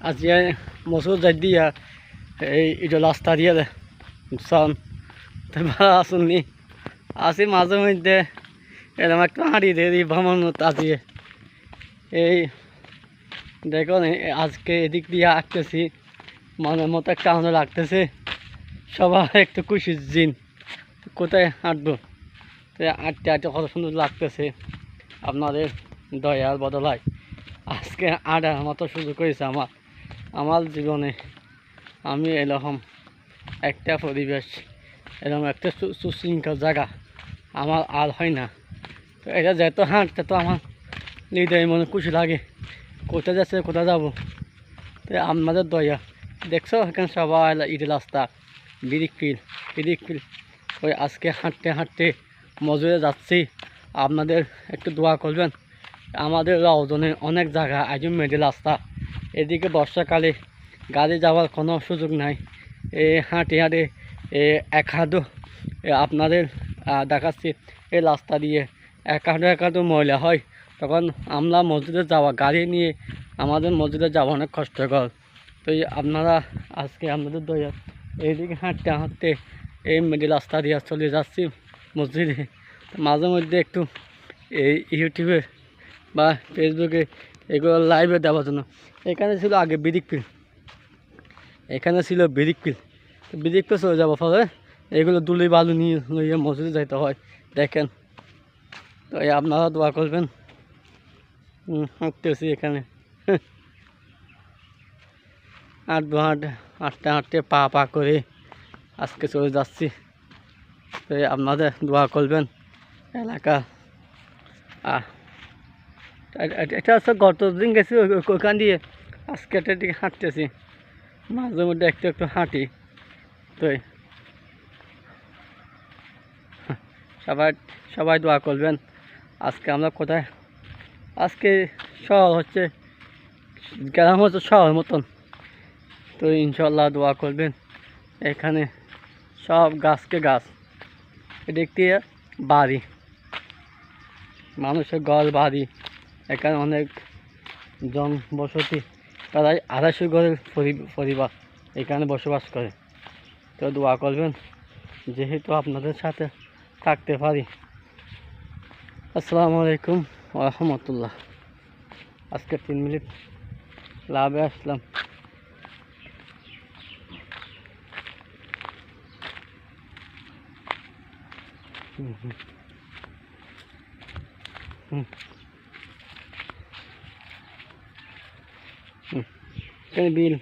আজকে মসুর যাই দিয়া এই এটা রাস্তা দিয়ে দে সন আসুননি আসি মাঝে মধ্যে এরকম একটু হাঁড়ি দিয়ে দিই ভ্রমণ আজিয়ে এই দেখুন আজকে এদিক দিয়ে আঁকতেছি মনের মতো একটা আনন্দ লাগতেছে সবাই একটু খুশির দিন কোথায় হাঁটবো তো আঁটতে আঁটতে কত সুন্দর লাগতেছে আপনাদের দয়ার বদলায় আজকে আডার মতো সুযোগ হয়েছে আমার জীবনে আমি এরকম একটা পরিবেশ এরকম একটা সুশৃঙ্খল জায়গা আমার আর হয় না। তো এটা যেত হাঁটতে তো আমার হৃদয় মনে খুশি লাগে কোথায় যাচ্ছে কোথায় যাবো। তো আপনাদের দয়া দেখছো এখানে সবাই ইটের রাস্তা বিরিক ফিল ওই আজকে হাঁটতে হাঁটতে মজুরে যাচ্ছি। আপনাদের একটু দোয়া করবেন। আমাদের রওজনে অনেক জায়গা আজও মেডেল রাস্তা এদিকে বর্ষাকালে গাড়ি যাওয়ার কোনো সুযোগ নাই। হাঁটে হাঁটে এক হাঁটু আপনাদের দেখাচ্ছি এই রাস্তা দিয়ে এক হাঁটু ময়লা হয় তখন আমরা মসজিদে যাওয়া গাড়ি নিয়ে আমাদের মসজিদে যাওয়া অনেক কষ্টকর। তো আপনারা আজকে আপনাদের দয়া এইদিকে হাঁটতে হাঁটতে এই মিডিল রাস্তা দিয়ে চলে যাচ্ছি মসজিদে। মাঝে মধ্যে একটু এই ইউটিউবে বা ফেসবুকে এগুলো লাইভে দেওয়ার জন্য এখানে ছিল আগে বিরিকপিল বিরিকপিল চলে যাবো ফলে এগুলো দুলি বালু নিয়ে লইয়ে মসজিদে যাইতে হয় দেখেন। তো আপনারা দোয়া করবেন। হাঁটতেছি এখানে হাঁটতে হাঁটতে পা করে আজকে চলে যাচ্ছি। তো আপনাদের দোয়া করবেন এলাকা এটা হচ্ছে গতদিন গেছি ওখান দিয়ে আজকে একটা দিকে হাঁটতেছি মাঝে মধ্যে একটু একটু হাঁটি। তো সবাই দোয়া করবেন। আজকে আমরা কোথায় আজকে শহর হচ্ছে গ্রাম হচ্ছে শহর মতন। তো ইনশাল্লাহ দোয়া করবেন। এখানে সব গাছকে গাছ দেখতে বাড়ি মানুষের ঘর বাড়ি এখানে অনেক জনবসতি প্রায় 250 ঘরের পরিবার এখানে বসবাস করে। তো দোয়া করবেন যেহেতু আপনাদের সাথে থাকতে পারি। আসসালামু আলাইকুম ওয়া রাহমাতুল্লাহ। আজকে 3 মিনিট লাভে আসলাম। এখানে বিল